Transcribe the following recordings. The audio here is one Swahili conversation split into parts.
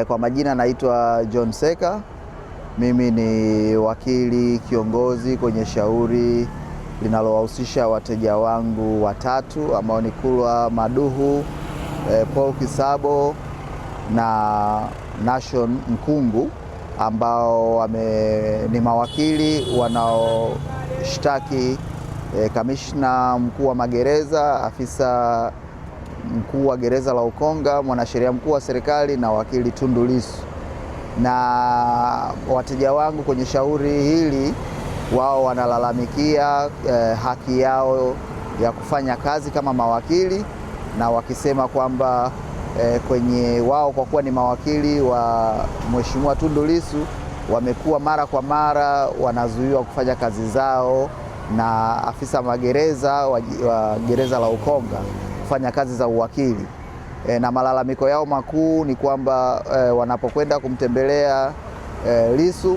Kwa majina naitwa John Seka. Mimi ni wakili kiongozi kwenye shauri linalowahusisha wateja wangu watatu ambao ni Kulwa Maduhu, Paul Kisabo na Nation Mkungu, ambao ni mawakili wanaoshtaki kamishna mkuu wa magereza, afisa mkuu wa gereza la Ukonga, mwanasheria mkuu wa serikali na wakili Tundu Lissu. Na wateja wangu kwenye shauri hili wao wanalalamikia haki yao ya kufanya kazi kama mawakili, na wakisema kwamba kwenye wao kwa kuwa ni mawakili wa Mheshimiwa Tundu Lissu wamekuwa mara kwa mara wanazuiwa kufanya kazi zao na afisa magereza wa gereza la Ukonga kufanya kazi za uwakili. Na malalamiko yao makuu ni kwamba wanapokwenda kumtembelea Lissu,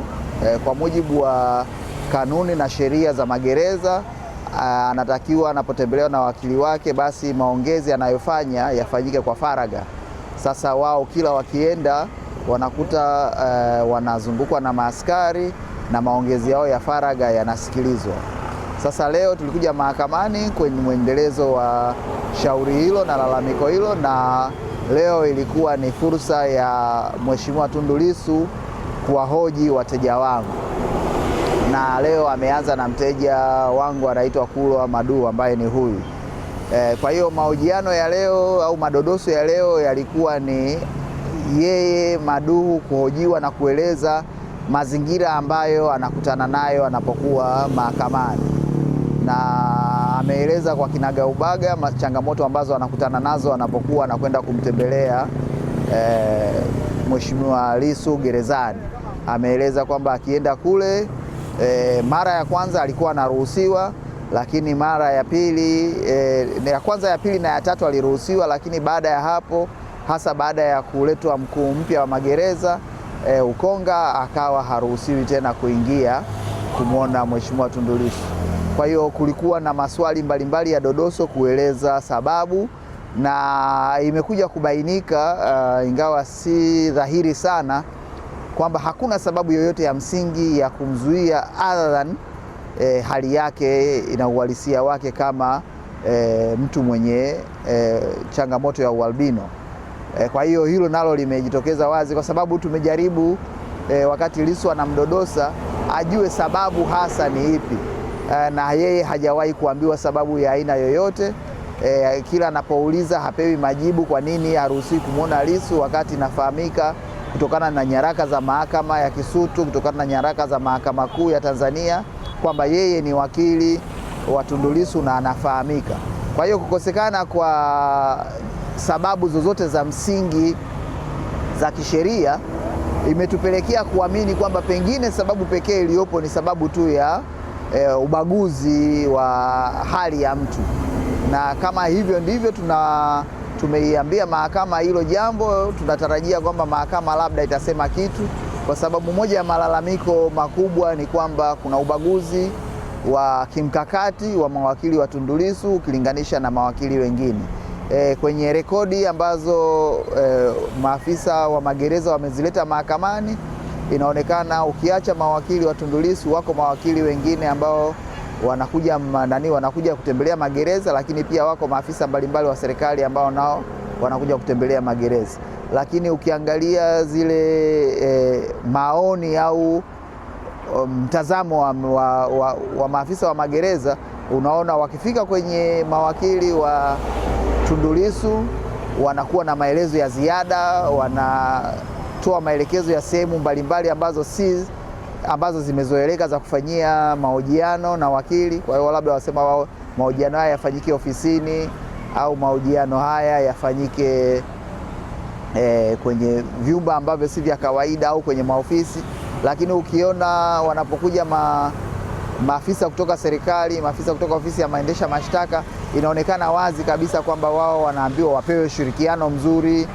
kwa mujibu wa kanuni na sheria za magereza, anatakiwa anapotembelewa na wakili wake basi maongezi anayofanya yafanyike kwa faragha. Sasa wao kila wakienda wanakuta wanazungukwa na maaskari na maongezi yao ya faragha yanasikilizwa. Sasa leo tulikuja mahakamani kwenye mwendelezo wa shauri hilo na lalamiko hilo, na leo ilikuwa ni fursa ya Mheshimiwa Tundu Lissu kuwahoji wateja wangu. Na leo ameanza na mteja wangu anaitwa Kulwa Maduhu ambaye ni huyu. Kwa hiyo mahojiano ya leo au madodoso ya leo yalikuwa ni yeye Maduhu kuhojiwa na kueleza mazingira ambayo anakutana nayo anapokuwa mahakamani, na ameeleza kwa kinagaubaga changamoto ambazo anakutana nazo anapokuwa anakwenda kumtembelea Mheshimiwa Lissu gerezani. Ameeleza kwamba akienda kule mara ya kwanza alikuwa anaruhusiwa, lakini mara ya pili ya kwanza, ya pili na ya tatu aliruhusiwa, lakini baada ya hapo, hasa baada ya kuletwa mkuu mpya wa magereza Ukonga, akawa haruhusiwi tena kuingia kumwona Mheshimiwa Tundu Lissu. Kwa hiyo kulikuwa na maswali mbalimbali ya dodoso kueleza sababu, na imekuja kubainika ingawa si dhahiri sana kwamba hakuna sababu yoyote ya msingi ya kumzuia other than hali yake ina uhalisia wake kama mtu mwenye changamoto ya ualbino. Kwa hiyo hilo nalo limejitokeza wazi, kwa sababu tumejaribu wakati Lissu anamdodosa ajue sababu hasa ni ipi, na yeye hajawahi kuambiwa sababu ya aina yoyote. Kila anapouliza hapewi majibu kwa nini haruhusiwi kumwona Lissu, wakati inafahamika kutokana na nyaraka za mahakama ya Kisutu, kutokana na nyaraka za Mahakama Kuu ya Tanzania kwamba yeye ni wakili wa Tundu Lissu na anafahamika. Kwa hiyo kukosekana kwa sababu zozote za msingi za kisheria imetupelekea kuamini kwamba pengine sababu pekee iliyopo ni sababu tu ya ubaguzi wa hali ya mtu, na kama hivyo ndivyo tumeiambia mahakama hilo jambo. Tunatarajia kwamba mahakama labda itasema kitu, kwa sababu moja ya malalamiko makubwa ni kwamba kuna ubaguzi wa kimkakati wa mawakili wa Tundu Lissu ukilinganisha na mawakili wengine. Kwenye rekodi ambazo maafisa wa magereza wamezileta mahakamani, inaonekana ukiacha mawakili wa Tundu Lissu, wako mawakili wengine ambao wanakuja kutembelea magereza, lakini pia wako maafisa mbalimbali wa serikali ambao nao wanakuja kutembelea magereza. Lakini ukiangalia zile maoni au mtazamo wa maafisa wa magereza, unaona wakifika kwenye mawakili wa Tundu Lissu wanakuwa na maelezo ya ziada, wanatoa maelekezo ya sehemu mbalimbali ambazo zimezoeleka za kufanyia mahojiano na wakili. Kwa hiyo labda wasema wao mahojiano haya yafanyike ofisini au mahojiano haya yafanyike kwenye vyumba ambavyo si vya kawaida au kwenye maofisi. Lakini ukiona wanapokuja maafisa kutoka serikali, maafisa kutoka ofisi ya maendesha mashtaka, inaonekana wazi kabisa kwamba wao wanaambiwa wapewe ushirikiano mzuri,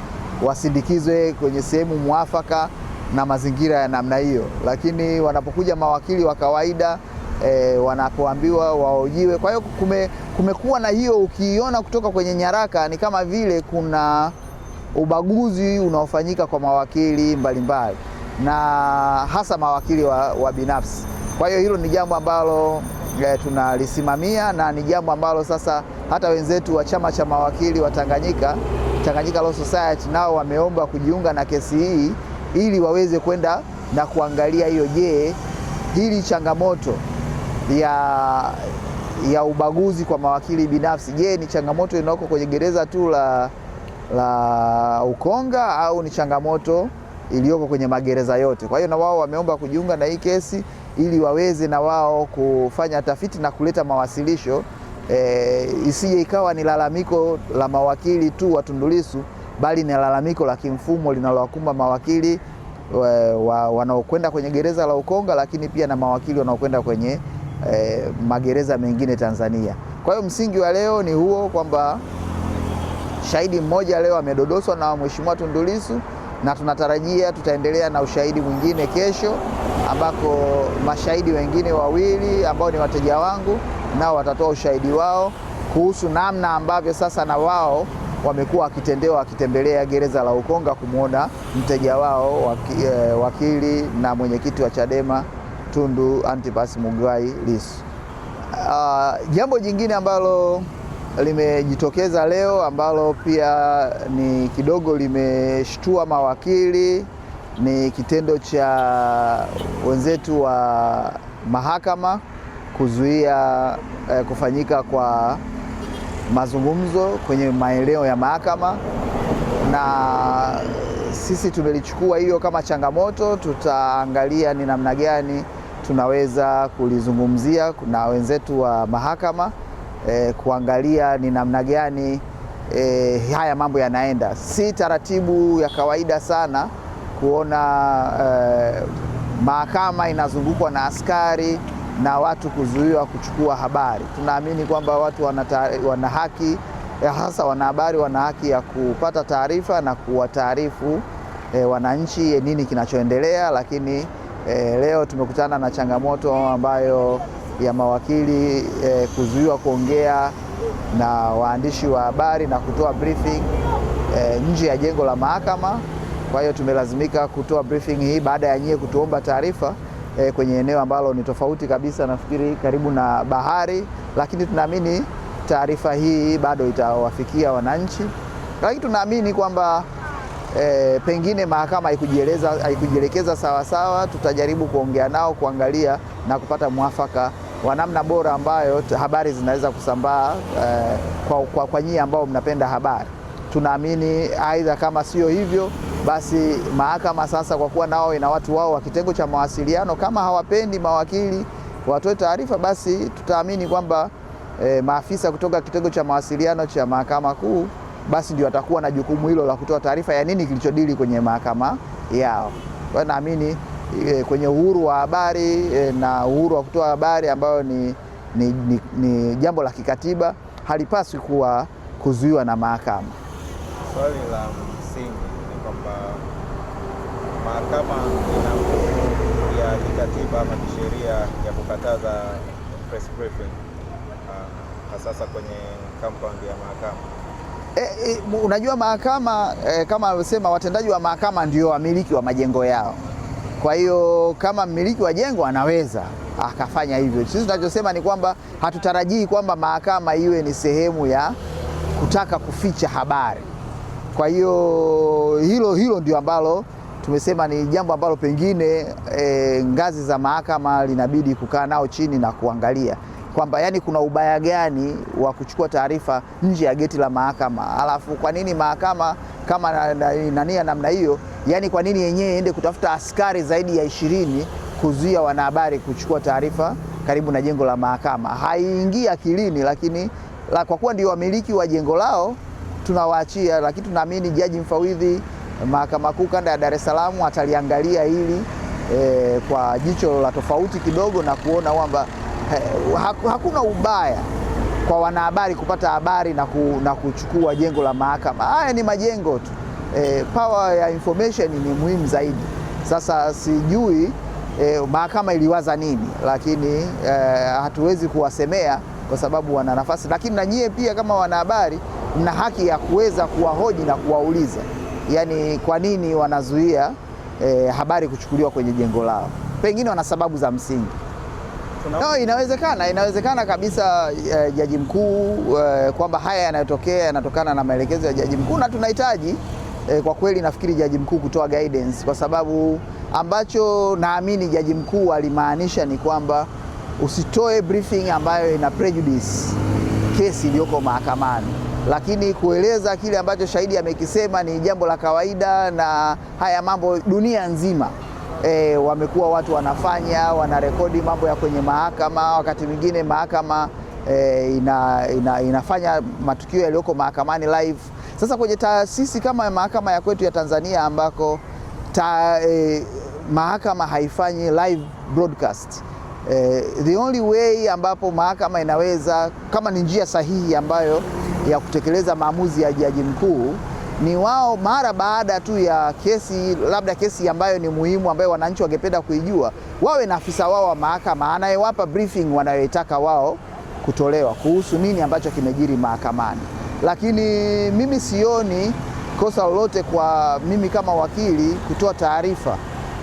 wasindikizwe kwenye sehemu muafaka na mazingira ya namna hiyo. Lakini wanapokuja mawakili wa kawaida wanapoambiwa wahojiwe. Kwa hiyo kumekuwa na hiyo, ukiona kutoka kwenye nyaraka ni kama vile kuna ubaguzi unaofanyika kwa mawakili mbalimbali na hasa mawakili wa binafsi. Kwa hiyo hilo ni jambo ambalo tunalisimamia na ni jambo ambalo sasa hata wenzetu wa chama cha mawakili wa Tanganyika Law Society nao wameomba kujiunga na kesi hii ili waweze kwenda na kuangalia hiyo, je, hili changamoto ya ubaguzi kwa mawakili binafsi, je, ni changamoto inayoko kwenye gereza tu la Ukonga au ni changamoto iliyoko kwenye magereza yote? Kwa hiyo na wao wameomba kujiunga na hii kesi ili waweze na wao kufanya tafiti na kuleta mawasilisho, isije ikawa ni lalamiko la mawakili tu wa Tundu Lissu, bali ni lalamiko la kimfumo linalowakumba mawakili wanaokwenda kwenye gereza la Ukonga, lakini pia na mawakili wanaokwenda kwenye magereza mengine Tanzania. Kwa hiyo msingi wa leo ni huo, kwamba shahidi mmoja leo amedodoswa na Mheshimiwa Tundu Lissu, na tunatarajia tutaendelea na ushahidi mwingine kesho, ambako mashahidi wengine wawili ambao ni wateja wangu nao watatoa ushahidi wao kuhusu namna ambavyo sasa na wao wamekuwa wakitembelea gereza la Ukonga kumwona mteja wao wakili na mwenyekiti wa Chadema Tundu Antipas Mughwai Lissu. Jambo jingine ambalo limejitokeza leo ambalo pia ni kidogo limeshtua mawakili ni kitendo cha wenzetu wa mahakama kuzuia kufanyika kwa mazungumzo kwenye maeneo ya mahakama, na sisi tumelichukua hiyo kama changamoto. Tutaangalia ni namna gani tunaweza kulizungumzia na wenzetu wa mahakama, kuangalia ni namna gani haya mambo yanaenda. Si taratibu ya kawaida sana kuona mahakama inazungukwa na askari na watu kuzuiwa kuchukua habari. Tunaamini kwamba watu wana haki, hasa wanahabari wana haki ya kupata taarifa na kuwataarifu wananchi nini kinachoendelea, lakini leo tumekutana na changamoto ambayo ya mawakili kuzuiwa kuongea na waandishi wa habari na kutoa briefing nje ya jengo la mahakama. Kwa hiyo tumelazimika kutoa briefing hii baada ya nyie kutuomba taarifa kwenye eneo ambalo ni tofauti kabisa, nafikiri karibu na bahari, lakini tunaamini taarifa hii bado itawafikia wananchi. Lakini tunaamini kwamba pengine mahakama haikujielekeza sawa sawa. Tutajaribu kuongea nao, kuangalia na kupata mwafaka wa namna bora ambayo habari zinaweza kusambaa kwa nyinyi ambao mnapenda habari. Tunaamini aidha kama sio hivyo, basi mahakama sasa, kwa kuwa nao ina watu wao wa kitengo cha mawasiliano, kama hawapendi mawakili watoe taarifa, basi tutaamini kwamba maafisa kutoka kitengo cha mawasiliano cha mahakama kuu basi ndio watakuwa na jukumu hilo la kutoa taarifa ya nini kilichodili kwenye mahakama yao. Kwa hiyo naamini kwenye uhuru wa habari na uhuru wa kutoa habari ambayo ni jambo la kikatiba, halipaswi kuzuiwa na mahakama. Swali la msingi ni kwamba mahakama ina nguvu ya kikatiba ama kisheria ya kukataza press briefing hasa kwenye compound ya mahakama. Unajua mahakama kama alivyosema, watendaji wa mahakama ndio wamiliki wa majengo yao. Kwa hiyo kama mmiliki wa jengo anaweza akafanya hivyo. Sisi tunachosema ni kwamba hatutarajii kwamba mahakama iwe ni sehemu ya kutaka kuficha habari. Kwa hiyo hilo ndio ambalo tumesema ni jambo ambalo pengine ngazi za mahakama linabidi kukaa nao chini na kuangalia kwamba yani kuna ubaya gani wa kuchukua taarifa nje ya geti la mahakama. Alafu kwa nini mahakama kama nania namna hiyo, yani kwa nini yenyewe ende kutafuta askari zaidi ya 20 kuzuia wanahabari kuchukua taarifa karibu na jengo la mahakama? Haiingii akilini, lakini kwa kuwa ndio wamiliki wa jengo lao tunawaachia. Lakini tunaamini jaji mfawidhi Mahakama Kuu Kanda ya Dar es Salaam ataliangalia hili kwa jicho la tofauti kidogo na kuona kwamba hakuna ubaya kwa wanahabari kupata habari na kuchukua jengo la mahakama. Haya ni majengo tu. Power ya information ni muhimu zaidi. Sasa sijui mahakama iliwaza nini, lakini hatuwezi kuwasemea kwa sababu wana nafasi, lakini na nyie pia kama wanahabari mna haki ya kuweza kuwahoji na kuwauliza yani kwa nini wanazuia habari kuchukuliwa kwenye jengo lao. Pengine wana sababu za msingi. No, inawezekana kabisa Jaji Mkuu kwamba haya yanatokana na maelekezo ya Jaji Mkuu, na tunahitaji kwa kweli nafikiri Jaji Mkuu kutoa guidance, kwa sababu ambacho naamini Jaji Mkuu alimaanisha ni kwamba usitoe briefing ambayo ina prejudice kesi iliyoko mahakamani, lakini kueleza kile ambacho shahidi amekisema ni jambo la kawaida, na haya mambo dunia nzima wamekuwa watu wanarekodi mambo ya kwenye mahakama. Wakati mwingine mahakama inafanya matukio yaliyoko mahakamani live. Sasa kwenye taasisi kama mahakama ya kwetu ya Tanzania ambako mahakama haifanyi live broadcast, the only way ambapo mahakama inaweza, kama ni njia sahihi ambayo ya kutekeleza maamuzi ya Jaji Mkuu, ni wao mara baada tu ya kesi, labda kesi ambayo ni muhimu ambayo wananchi wangependa kuijua, wawe na afisa wao wa mahakama anayewapa briefing wanayoitaka wao kutolewa kuhusu nini ambacho kimejiri mahakamani. Lakini mimi sioni kosa lolote kwa mimi kama wakili kutoa taarifa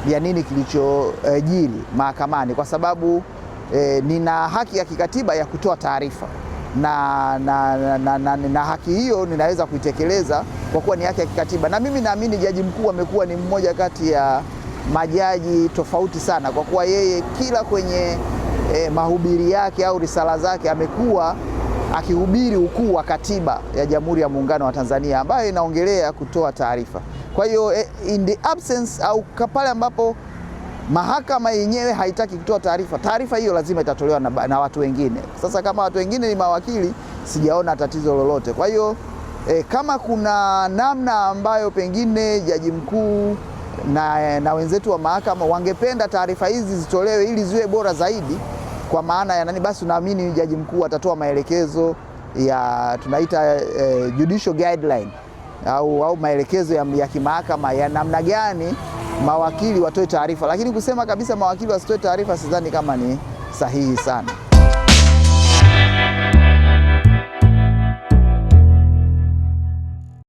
ya nini kilichojiri mahakamani, kwa sababu nina haki ya kikatiba ya kutoa taarifa na haki hiyo ninaweza kuitekeleza kwa kuwa ni haki ya kikatiba. Na mimi naamini Jaji Mkuu amekuwa ni mmoja kati ya majaji tofauti sana, kwa kuwa yeye kila kwenye mahubiri yake au risala zake amekuwa akihubiri ukuu wa katiba ya Jamhuri ya Muungano wa Tanzania ambayo inaongelea kutoa taarifa. Kwa hiyo in the absence au pale ambapo mahakama yenyewe haitaki kutoa taarifa hiyo lazima itatolewa na watu wengine. Sasa kama watu wengine ni mawakili, sijaona tatizo lolote. Kwa hiyo kama kuna namna ambayo pengine Jaji Mkuu na wenzetu wa mahakama wangependa taarifa hizi zitolewe ili ziwe bora zaidi, kwa maana ya nani, basi naamini Jaji Mkuu atatoa maelekezo ya tunaita judicial guideline au maelekezo ya kimahakama ya namna gani mawakili watoe taarifa. Lakini kusema kabisa mawakili wasitoe taarifa sidhani kama ni sahihi sana.